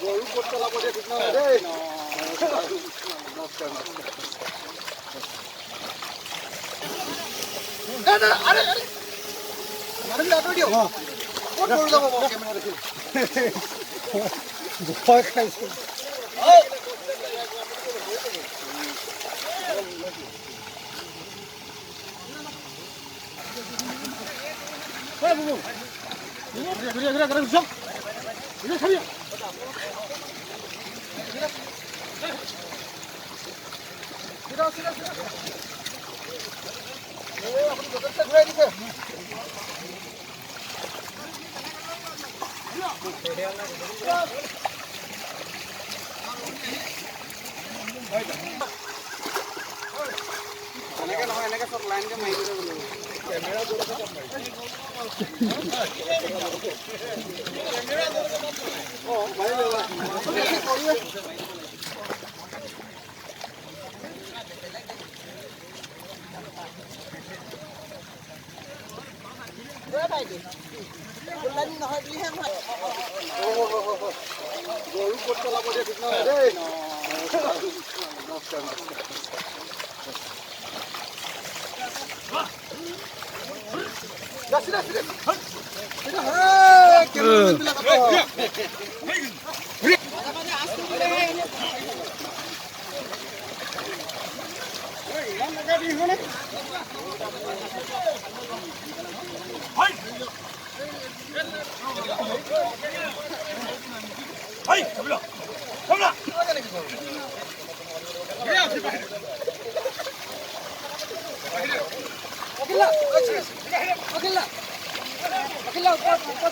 গরু করতে লাগবে ঠিক না রে আরে আরে মারবি না ভিডিও কোট করে দাও বাবা ক্যামেরা রেখে ভয় খাইছে ওই বুবু ঘুরে ঘুরে ঘুরে সব ঘুরে খাবি সিরা সিরা সিরা এই আপনি দোকানটা ঘুরে দিতে এনেকে নহয় এনেকে সব লাইনকে মাৰি দিব বলে ক্যামেৰা জোৰে তো কম ক্যামেৰা জোৰে তো কম ও মাৰি দেবা কৰিয়ে রে ভাইটি লাইন নহয় বুলি হে ভাই ও গরু করতে লাগবে ঠিক না রে নমস্কার Dasih dasih. Sudah, hei, kemana bilang apa? Mana asli ini? Hei, yang ada di mana? Hei. Hei, kabila. Kabila. Ya, siapa? Akila. Akila ऊपर ऊपर